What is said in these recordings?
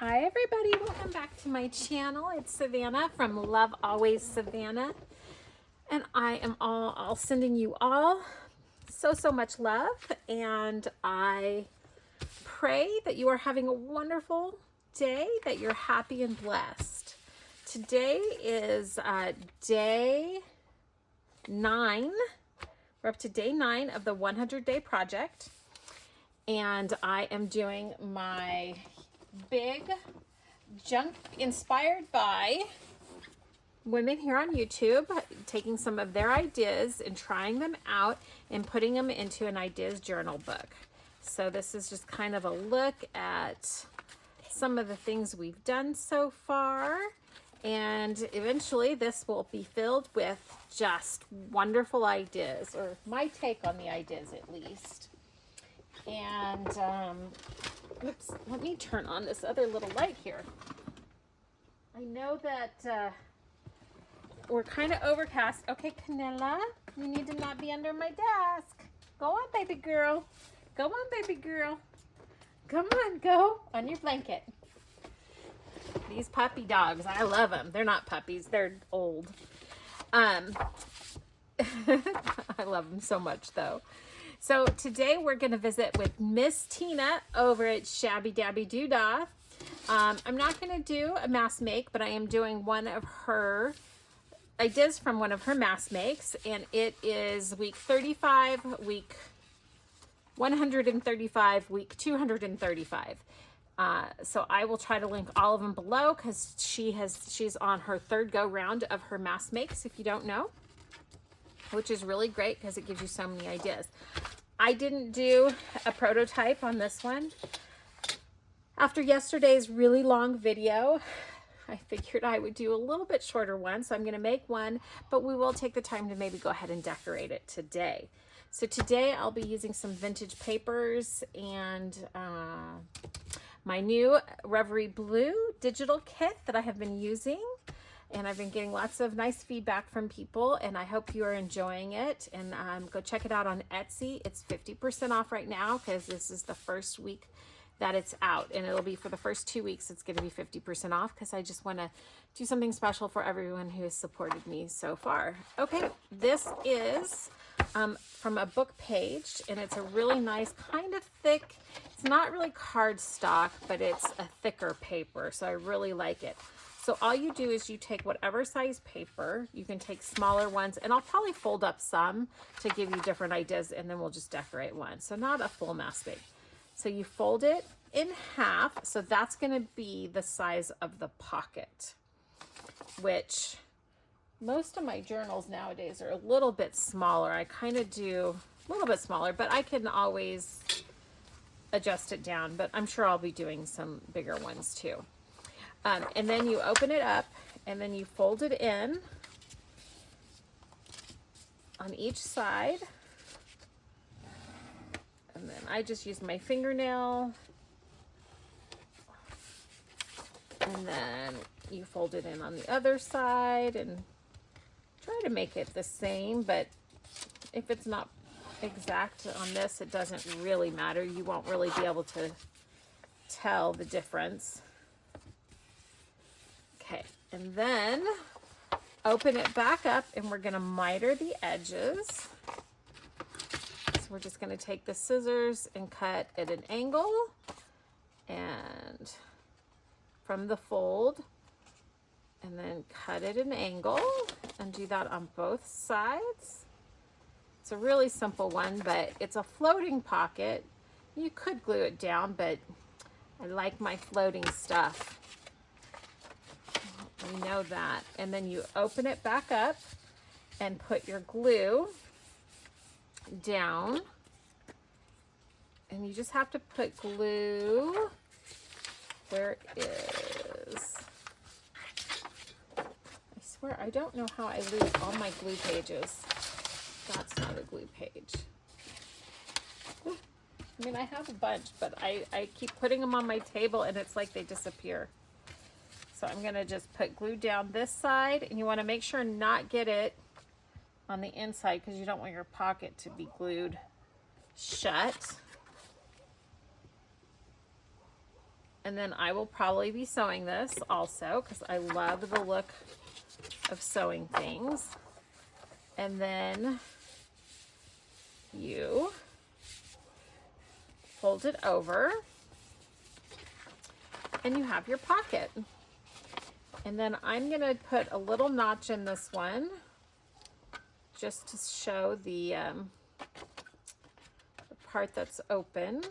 Hi everybody, welcome back to my channel. It's Savannah from Love Always Savannah, and I am all sending you all so much love, and I pray that you are having a wonderful day, that you're happy and blessed. Today is day 9. We're up to day 9 of the 100-day project, and I am doing my big junk inspired by women here on YouTube, taking some of their ideas and trying them out and putting them into an ideas journal book. So this is just kind of a look at some of the things we've done so far, and eventually this will be filled with just wonderful ideas, or my take on the ideas at least. And oops, let me turn on this other little light here. I know that we're kind of overcast. Okay, Canella, you need to not be under my desk. Go on, baby girl. Go on, baby girl. Come on, go on your blanket. These puppy dogs, I love them. They're not puppies, they're old. I love them so much though. So today we're going to visit with Miss Tina over at Shabby Dabby Doodah. I'm not going to do a mask make, but I am doing one of her ideas from one of her mask makes, and it is week 35, week 135, week 235. So I will try to link all of them below because she's on her 3rd go round of her mask makes, if you don't know, which is really great because it gives you so many ideas. I didn't do a prototype on this one. After yesterday's really long video, I figured I would do a little bit shorter one. So I'm going to make one, but we will take the time to maybe go ahead and decorate it today. So today I'll be using some vintage papers and my new Reverie Blue digital kit that I have been using. And I've been getting lots of nice feedback from people, and I hope you are enjoying it. And go check it out on Etsy. It's 50% off right now because this is the first week that it's out, and it'll be for the first 2 weeks. It's going to be 50% off because I just want to do something special for everyone who has supported me so far. Okay, this is from a book page, and it's a really nice kind of thick. It's not really cardstock, but it's a thicker paper, so I really like it. So all you do is you take whatever size paper, you can take smaller ones, and I'll probably fold up some to give you different ideas, and then we'll just decorate one. So not a full mask make. So you fold it in half, so that's gonna be the size of the pocket, which most of my journals nowadays are a little bit smaller. I kind of do a little bit smaller, but I can always adjust it down, but I'm sure I'll be doing some bigger ones too. And then you open it up, and then you fold it in on each side. And then I just use my fingernail. And then you fold it in on the other side and try to make it the same, but if it's not exact on this, it doesn't really matter. You won't really be able to tell the difference. Okay, and then open it back up, and we're gonna miter the edges. So we're just gonna take the scissors and cut at an angle and from the fold, and then cut at an angle, and do that on both sides. It's a really simple one, but it's a floating pocket. You could glue it down, but I like my floating stuff. We know that. And then you open it back up and put your glue down. And you just have to put glue where it is. I swear, I don't know how I lose all my glue pages. That's not a glue page. I mean, I have a bunch, but I keep putting them on my table, and it's like they disappear. So I'm gonna just put glue down this side, and you wanna make sure not get it on the inside because you don't want your pocket to be glued shut. And then I will probably be sewing this also because I love the look of sewing things. And then you fold it over and you have your pocket. And then I'm gonna put a little notch in this one just to show the part that's opened.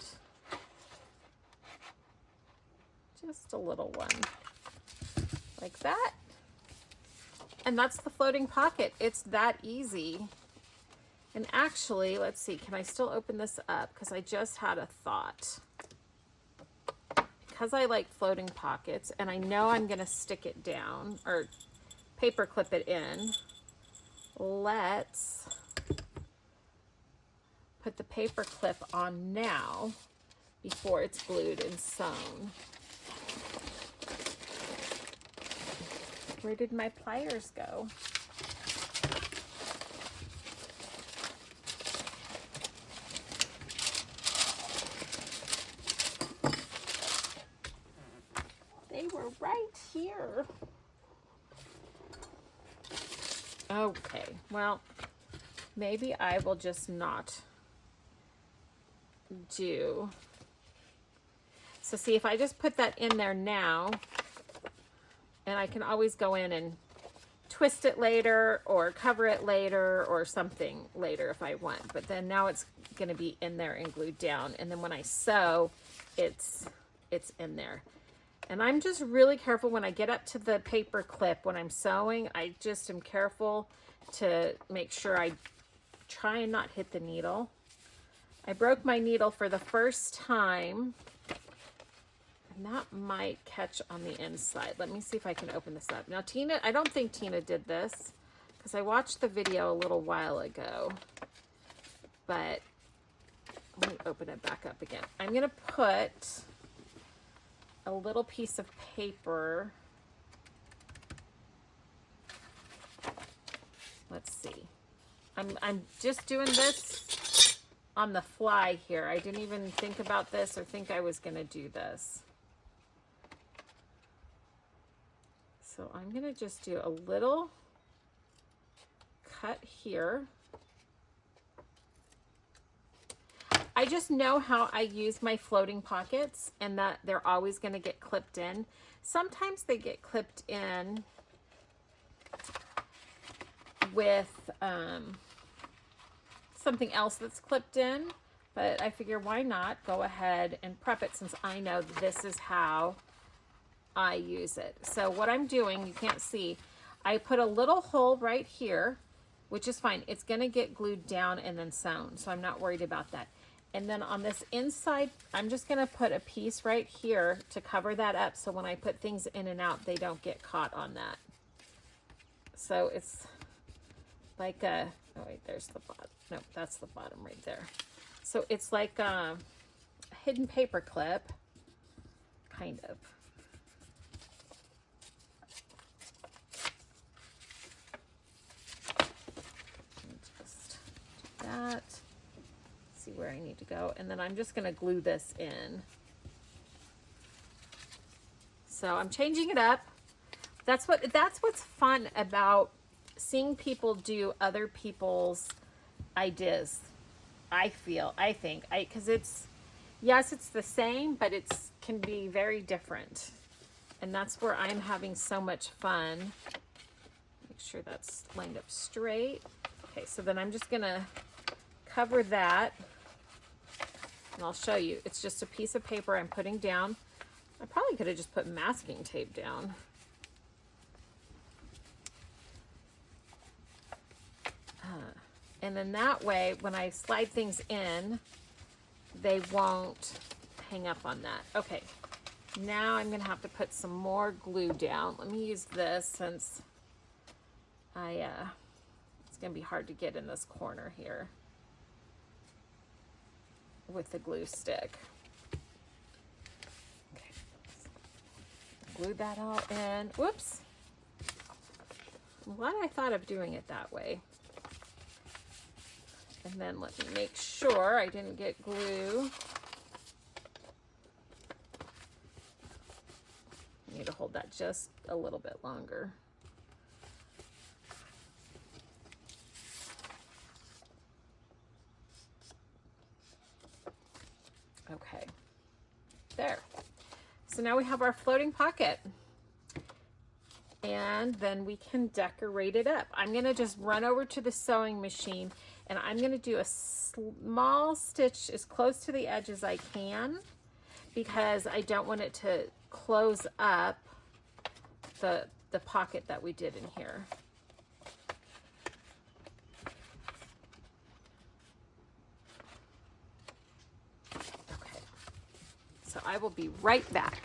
Just a little one, like that. And that's the floating pocket. It's that easy. And actually, let's see, can I still open this up? Because I just had a thought. Because I like floating pockets, and I know I'm gonna stick it down, or paper clip it in, let's put the paper clip on now before it's glued and sewn. Where did my pliers go? They were right here. Okay, well, maybe I will just not do. So see, if I just put that in there now, and I can always go in and twist it later or cover it later or something later if I want. But then now it's going to be in there and glued down. And then when I sew, it's in there. And I'm just really careful when I get up to the paper clip when I'm sewing. I just am careful to make sure I try and not hit the needle. I broke my needle for the first time. And that might catch on the inside. Let me see if I can open this up. Now, Tina, I don't think Tina did this because I watched the video a little while ago. But let me open it back up again. I'm going to put a little piece of paper. Let's see. I'm just doing this on the fly here. I didn't even think about this or think I was going to do this. So I'm going to just do a little cut here. I just know how I use my floating pockets and that they're always going to get clipped in. Sometimes they get clipped in with something else that's clipped in, but I figure why not go ahead and prep it since I know this is how I use it. So what I'm doing, you can't see, I put a little hole right here, which is fine. It's going to get glued down and then sewn, so I'm not worried about that. And then on this inside, I'm just going to put a piece right here to cover that up so when I put things in and out, they don't get caught on that. So it's like a, oh wait, there's the bottom. No, that's the bottom right there. So it's like a hidden paper clip, kind of. Just do that. See where I need to go, and then I'm just going to glue this in. So I'm changing it up. That's what's fun about seeing people do other people's ideas. I think, because it's, yes, it's the same, but it's can be very different, and that's where I'm having so much fun. Make sure that's lined up straight. Okay, so then I'm just gonna cover that. And I'll show you. It's just a piece of paper I'm putting down. I probably could have just put masking tape down. And then that way, when I slide things in, they won't hang up on that. Okay, now I'm going to have to put some more glue down. Let me use this since it's going to be hard to get in this corner here with the glue stick. Okay. Glue that all in. Whoops. I'm glad I thought of doing it that way. And then let me make sure I didn't get glue that just a little bit longer. Okay, there. So now we have our floating pocket. And then we can decorate it up. I'm gonna just run over to the sewing machine and I'm gonna do a small stitch as close to the edge as I can because I don't want it to close up the pocket that we did in here. Okay, so I will be right back.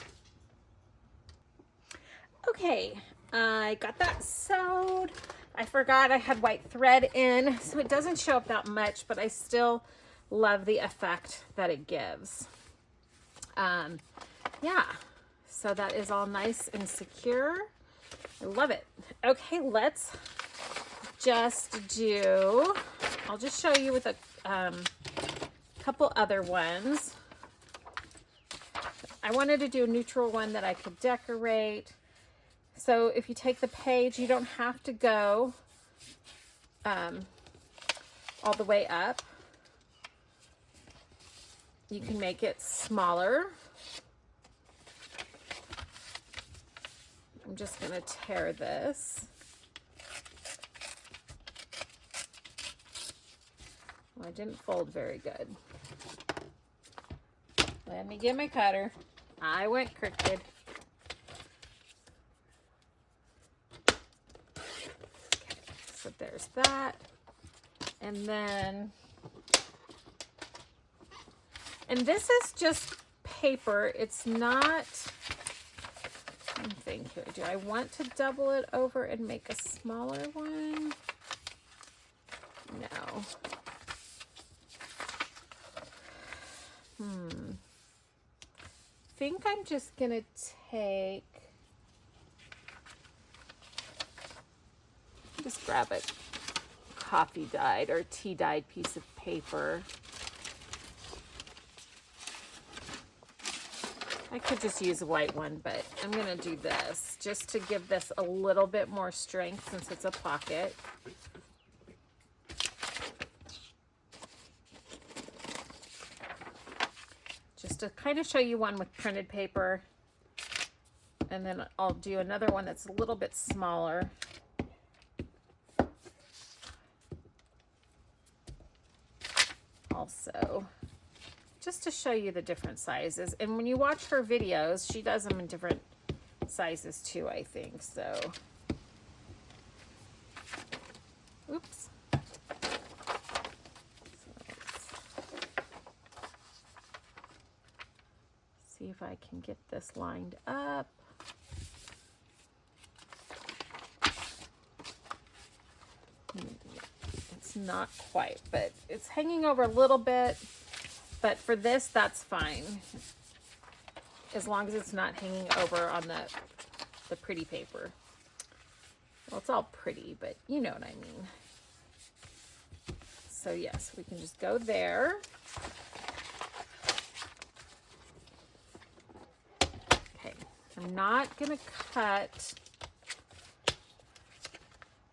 Okay, I got that sewed. I forgot I had white thread in, so it doesn't show up that much, but I still love the effect that it gives. Yeah, so that is all nice and secure. I love it. Okay, let's just do, I'll just show you with a couple other ones. I wanted to do a neutral one that I could decorate. So if you take the page, you don't have to go all the way up. You can make it smaller. I'm just going to tear this. Well, I didn't fold very good. Let me get my cutter. I went crooked. So there's that. And then, and this is just paper. It's not, I'm thinking, do I want to double it over and make a smaller one? No. I think I'm just gonna take, just grab a coffee dyed or tea dyed piece of paper. I could just use a white one, but I'm gonna do this just to give this a little bit more strength since it's a pocket. Just to kind of show you one with printed paper, and then I'll do another one that's a little bit smaller. Also, just to show you the different sizes. And when you watch her videos, she does them in different sizes too, I think. So, oops. See if I can get this lined up. It's not quite, but it's hanging over a little bit. But for this, that's fine. As long as it's not hanging over on the pretty paper. Well, it's all pretty, but you know what I mean. So yes, we can just go there. Okay, I'm not gonna cut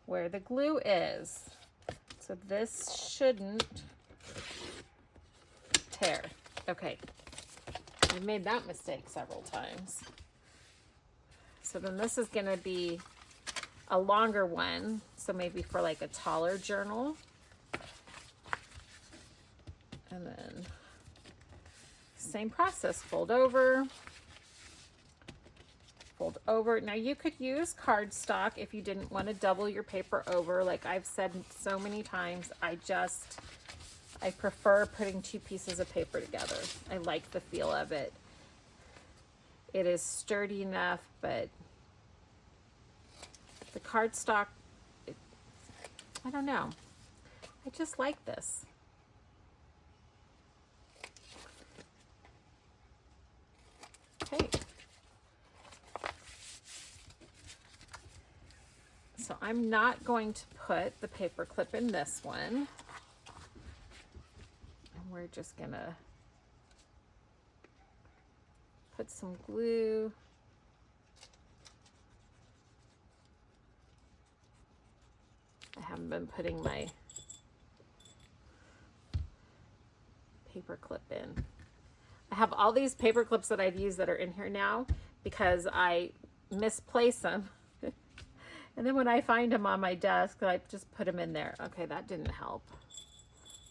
where the glue is. So this shouldn't tear. Okay, I've made that mistake several times. So then this is gonna be a longer one, so maybe for like a taller journal. And then same process, fold over, fold over. Now you could use cardstock if you didn't want to double your paper over. Like I've said so many times, I prefer putting two pieces of paper together. I like the feel of it. It is sturdy enough, but the cardstock, I don't know. I just like this. Okay. So I'm not going to put the paper clip in this one. And we're just gonna put some glue haven't been putting my paper clip in. I have all these paper clips that I've used that are in here now because I misplace them. And then when I find them on my desk, I just put them in there. Okay, that didn't help.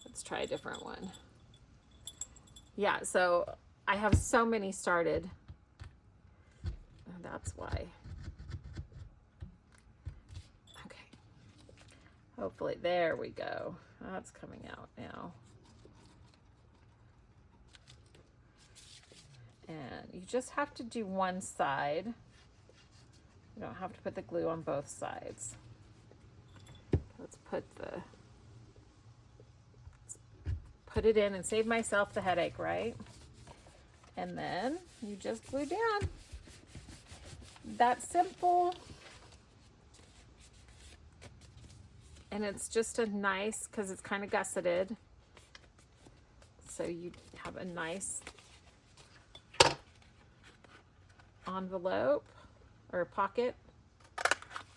Let's try a different one. Yeah, so I have so many started. That's why. Okay. Hopefully, there we go. That's coming out now. And you just have to do one side. You don't have to put the glue on both sides. Let's put it in and save myself the headache, right? And then you just glue down. That's simple. And it's just a nice, because it's kind of gusseted. So you have a nice envelope or pocket,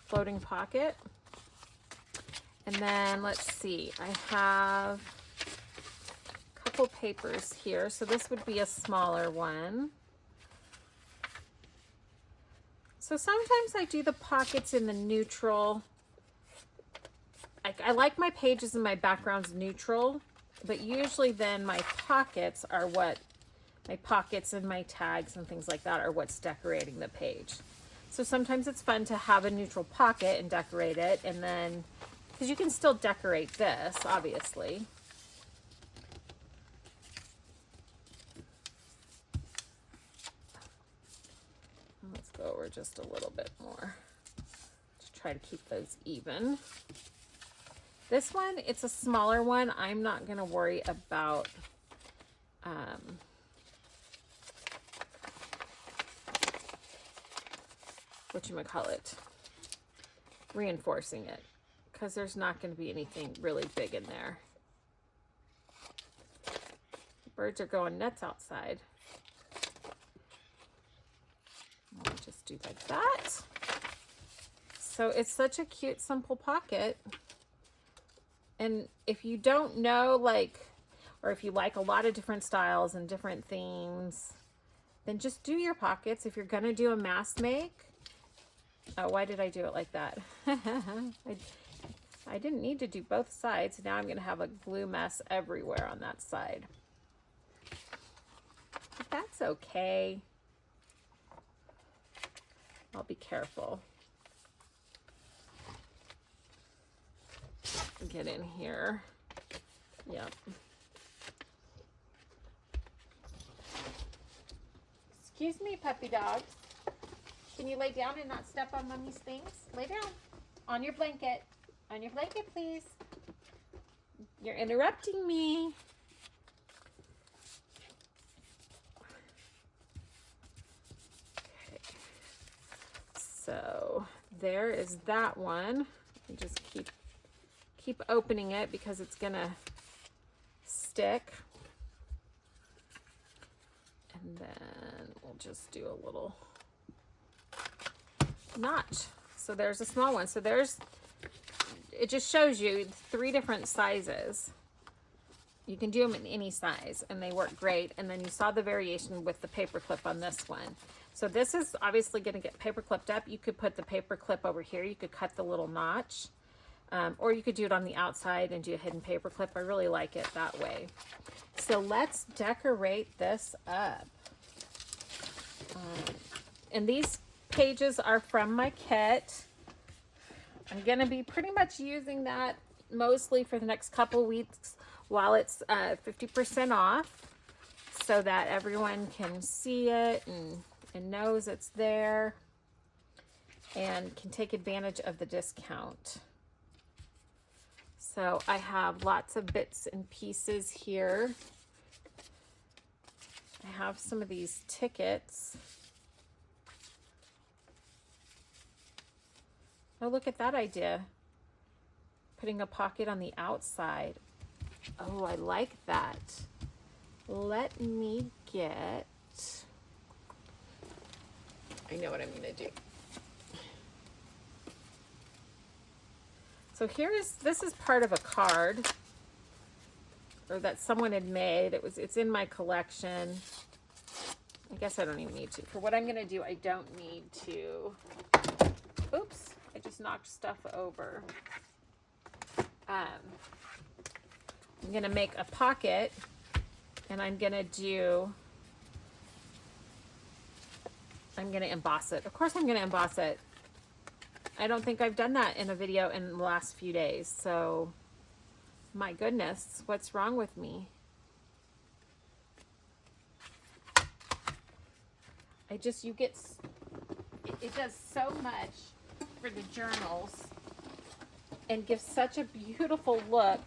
floating pocket. And then let's see, I have a couple papers here. So this would be a smaller one. So sometimes I do the pockets in the neutral. I like my pages and my backgrounds neutral, but usually then my pockets are what, my pockets and my tags and things like that are what's decorating the page. So sometimes it's fun to have a neutral pocket and decorate it, and then, because you can still decorate this, obviously. Let's go over just a little bit more to try to keep those even. This one, it's a smaller one. I'm not going to worry about whatchamacallit, reinforcing it, because there's not going to be anything really big in there. The birds are going nuts outside. I'll just do like that. So it's such a cute, simple pocket. And if you don't know, like, or if you like a lot of different styles and different themes, then just do your pockets. If you're going to do a mass make, oh, why did I do it like that? I didn't need to do both sides. Now I'm going to have a glue mess everywhere on that side. But that's okay. I'll be careful. Get in here. Yep. Excuse me, puppy dogs. Can you lay down and not step on mommy's things? Lay down. On your blanket. On your blanket, please. You're interrupting me. Okay. So there is that one. You just keep opening it because it's gonna stick. And then we'll just do a little notch. So there's a small one. So there's, it just shows you 3 different sizes. You can do them in any size and they work great. And then you saw the variation with the paper clip on this one. So this is obviously going to get paper clipped up. You could put the paper clip over here. You could cut the little notch. Or you could do it on the outside and do a hidden paper clip. I really like it that way. So let's decorate this up. And these pages are from my kit. I'm going to be pretty much using that mostly for the next couple weeks while it's 50% off, so that everyone can see it and knows it's there and can take advantage of the discount. So I have lots of bits and pieces here. I have some of these tickets. Oh, look at that idea. Putting a pocket on the outside. Oh, I like that. Let me get... I know what I'm going to do. So this is part of a card, or that someone had made. It's in my collection. I guess I don't even need to. For what I'm gonna do, I don't need to. Oops, I just knocked stuff over. I'm gonna make a pocket, and I'm gonna emboss it. Of course I'm gonna emboss it. I don't think I've done that in a video in the last few days, so my goodness, what's wrong with me? It does so much for the journals and gives such a beautiful look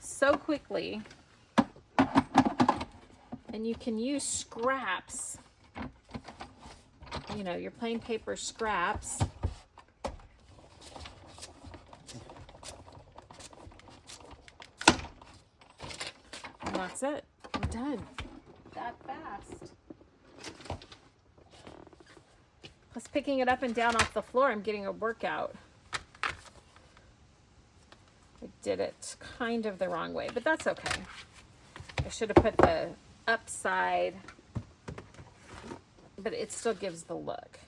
so quickly. And you can use scraps, you know, your plain paper scraps. And that's it. I'm done. That fast. Plus, picking it up and down off the floor, I'm getting a workout. I did it kind of the wrong way, but that's okay. I should have put the upside, but it still gives the look.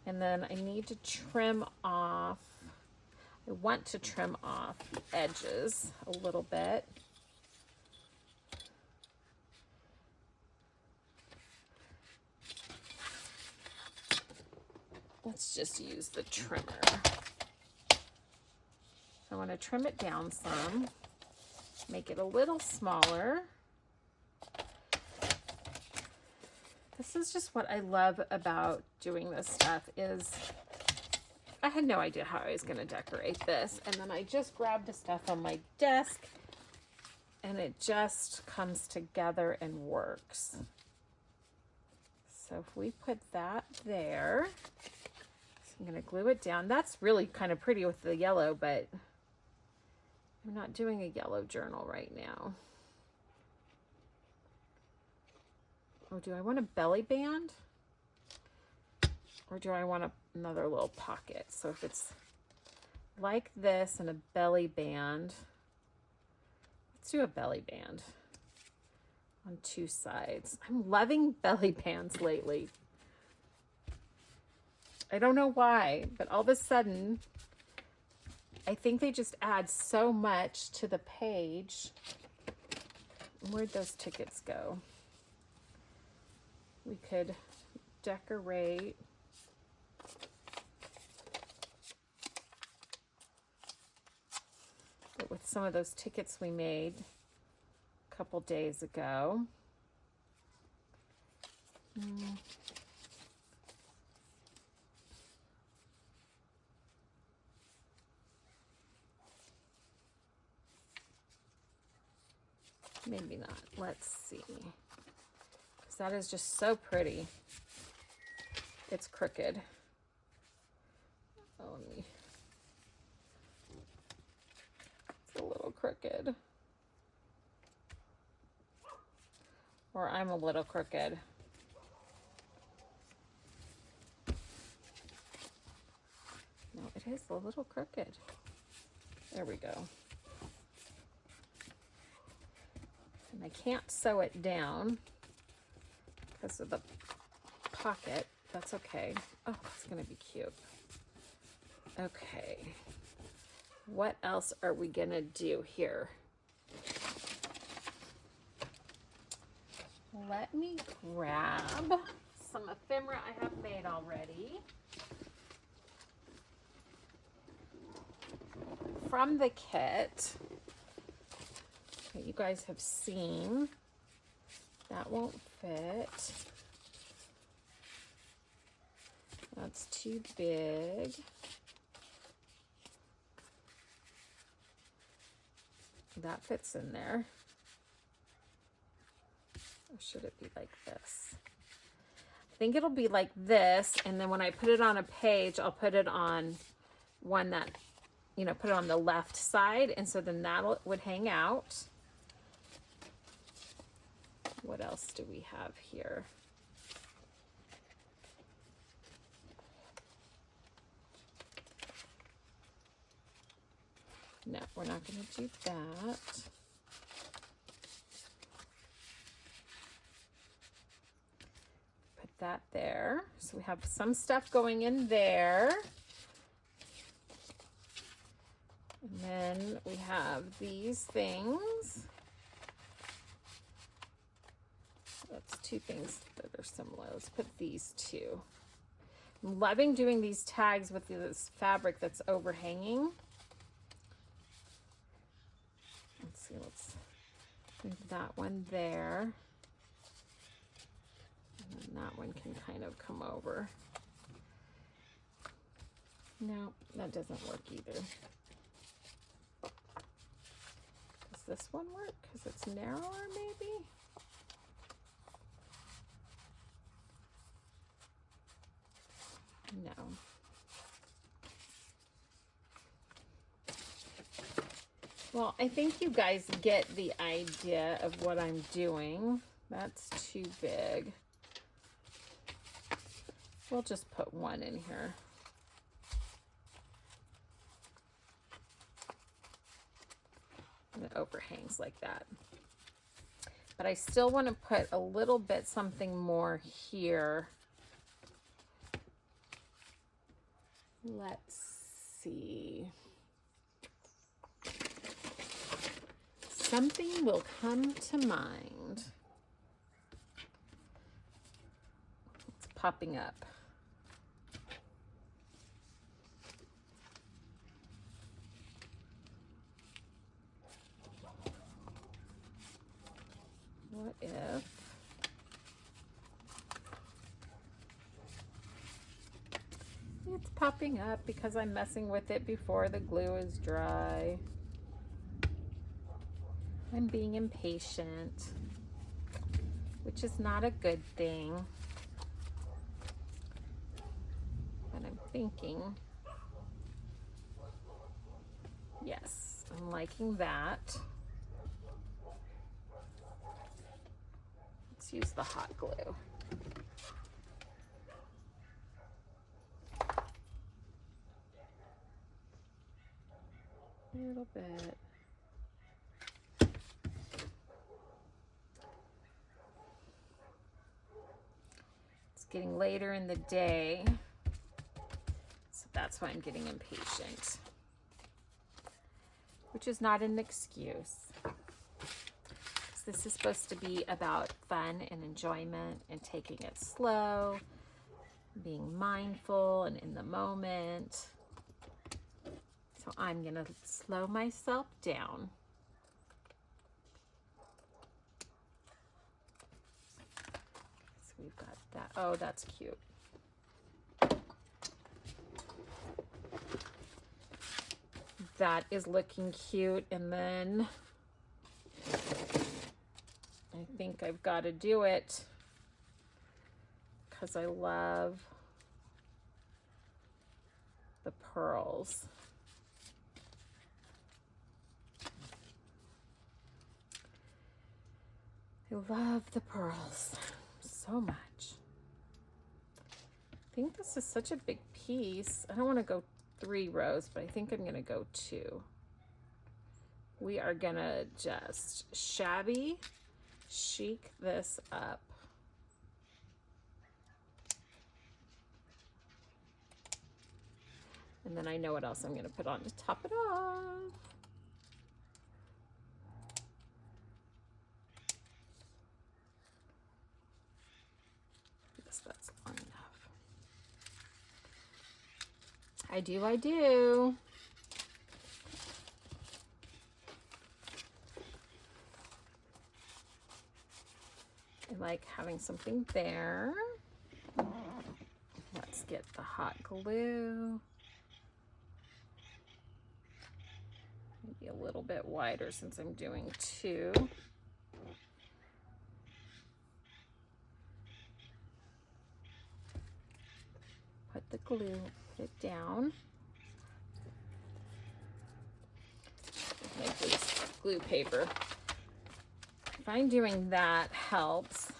And then I need to trim off, I want to trim off edges a little bit. Let's just use the trimmer. I want to trim it down some, make it a little smaller. This is just what I love about doing this stuff is I had no idea how I was going to decorate this. And then I just grabbed the stuff on my desk and it just comes together and works. So if we put that there, I'm going to glue it down. That's really kind of pretty with the yellow, but I'm not doing a yellow journal right now. Oh, do I want a belly band? Or do I want another little pocket? So if it's like this and a belly band, let's do a belly band on two sides. I'm loving belly bands lately. I don't know why, but all of a sudden, I think they just add so much to the page. Where'd those tickets go? We could decorate it with some of those tickets we made a couple days ago. Maybe not. Let's see. Because that is just so pretty. It's crooked. Oh, it's a little crooked. Or I'm a little crooked. No, it is a little crooked. There we go. And I can't sew it down because of the pocket. That's okay. Oh, it's going to be cute. Okay. What else are we going to do here? Let me grab some ephemera I have made already. From the kit that you guys have seen. That won't fit. That's too big. That fits in there. Or should it be like this? I think it'll be like this, and then when I put it on a page, I'll put it on one that, you know, put it on the left side, and so then that would hang out. What else do we have here? we're not going to do that. Put that there. So we have some stuff going in there. And then we have these things. That's two things that are similar. Let's put these two. I'm loving doing these tags with this fabric that's overhanging. Let's see, let's move that one there. And then that one can kind of come over. No, that doesn't work either. Does this one work? Because it's narrower, maybe? No. Well, I think you guys get the idea of what I'm doing. That's too big. We'll just put one in here. And it overhangs like that. But I still want to put a little bit something more here. Let's see. Something will come to mind. It's popping up. What if it's popping up because I'm messing with it before the glue is dry? I'm being impatient, which is not a good thing. But I'm thinking, yes, I'm liking that. Let's use the hot glue. A little bit. It's getting later in the day, so that's why I'm getting impatient, which is not an excuse. This is supposed to be about fun and enjoyment and taking it slow, being mindful and in the moment. So I'm going to slow myself down. So we've got that. Oh, that's cute. That is looking cute. And then I think I've got to do it because I love the pearls. I love the pearls so much. I think this is such a big piece. I don't want to go 3 rows, but I think I'm going to go 2. We are going to just shabby chic this up. And then I know what else I'm going to put on to top it off. That's long enough. I do. I like having something there. Let's get the hot glue. Maybe a little bit wider since I'm doing 2. Put the glue, put it down. Make this glue paper. I find doing that helps.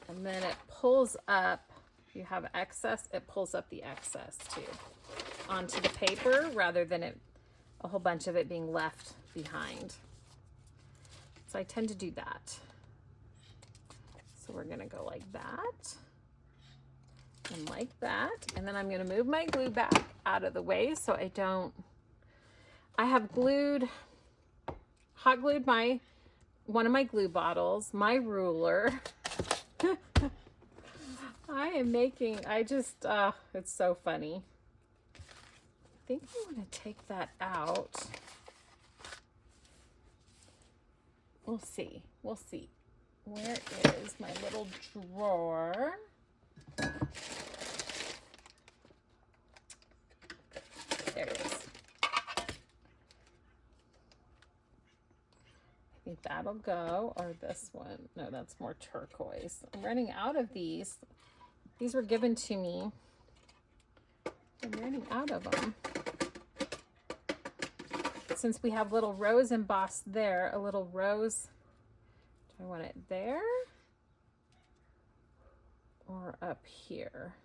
And then it pulls up, if you have excess, it pulls up the excess too onto the paper rather than a whole bunch of it being left behind. So I tend to do that. So we're gonna go like that and like that. And then I'm gonna move my glue back out of the way so I have hot glued one of my glue bottles, my ruler. It's so funny. I think I'm gonna take that out. We'll see. Where is my little drawer? There it is. I think that'll go, or this one. No, that's more turquoise. I'm running out of these. These were given to me. I'm running out of them. Since we have little rose embossed there, a little rose, do I want it there or up here?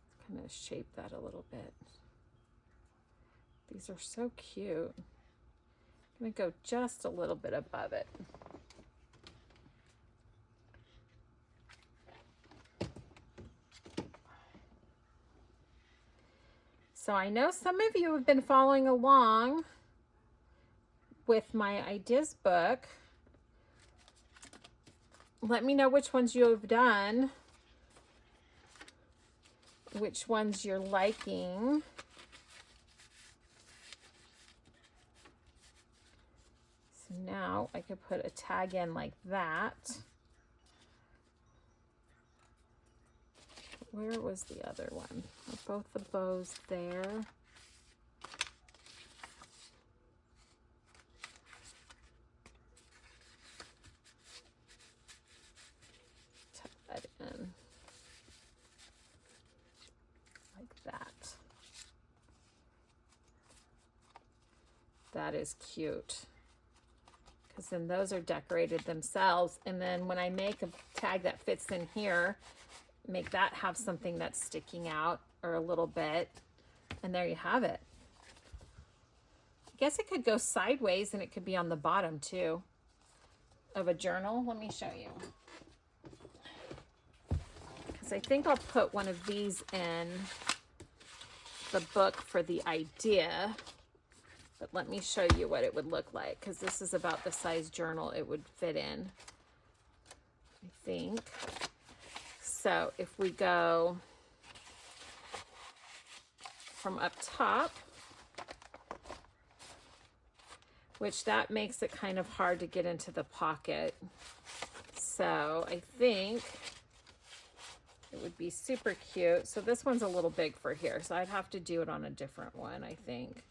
Let's kind of shape that a little bit. These are so cute. I'm gonna go just a little bit above it. So I know some of you have been following along with my ideas book. Let me know which ones you have done, which ones you're liking. So now I could put a tag in like that. Where was the other one? Are both the bows there? Tuck that in. Like that. That is cute. Because then those are decorated themselves. And then when I make a tag that fits in here, make that have something that's sticking out or a little bit, and there you have it. I guess it could go sideways and it could be on the bottom too of a journal. Let me show you, because I think I'll put one of these in the book for the idea, but let me show you what it would look like, because this is about the size journal it would fit in, I think. So if we go from up top, which that makes it kind of hard to get into the pocket. So I think it would be super cute. So this one's a little big for here, so I'd have to do it on a different one, I think.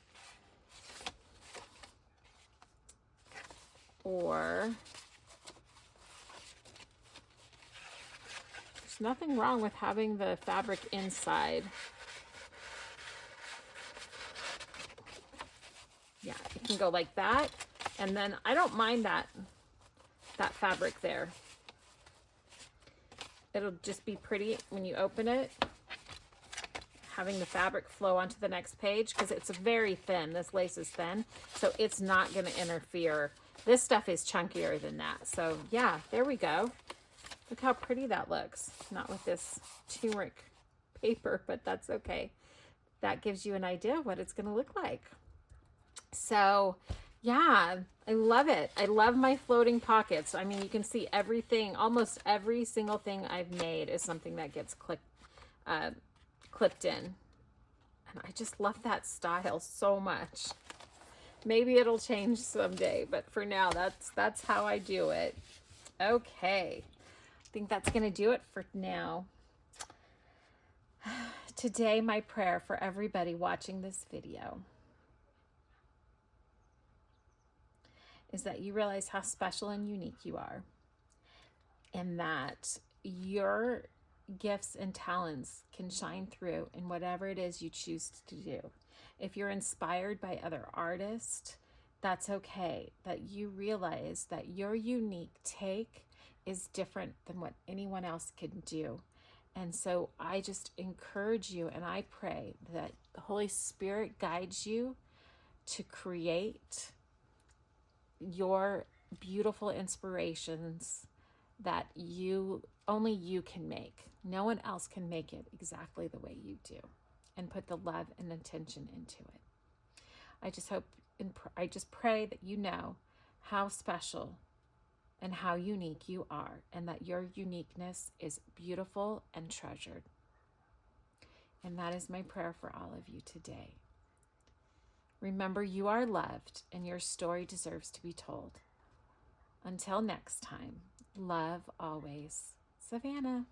Or there's nothing wrong with having the fabric inside. Yeah, it can go like that. And then I don't mind that fabric there. It'll just be pretty when you open it, having the fabric flow onto the next page, because it's very thin. This lace is thin, so it's not going to interfere. This stuff is chunkier than that. So yeah, there we go. Look how pretty that looks. Not with this turmeric paper, but that's okay. That gives you an idea of what it's going to look like. So yeah, I love it. I love my floating pockets. I mean, you can see everything, almost every single thing I've made is something that gets clipped in. And I just love that style so much. Maybe it'll change someday, but for now, that's how I do it. Okay. I think that's going to do it for now. Today, my prayer for everybody watching this video is that you realize how special and unique you are, and that your gifts and talents can shine through in whatever it is you choose to do. If you're inspired by other artists, that's okay. That you realize that your unique take is different than what anyone else can do, And so I just encourage you and I pray that the Holy Spirit guides you to create your beautiful inspirations that only you can make. No one else can make it exactly the way you do, and put the love and intention into it. I just hope I just pray that you know how special and how unique you are, and that your uniqueness is beautiful and treasured. And that is my prayer for all of you today. Remember, you are loved and your story deserves to be told. Until next time, love always, Savannah.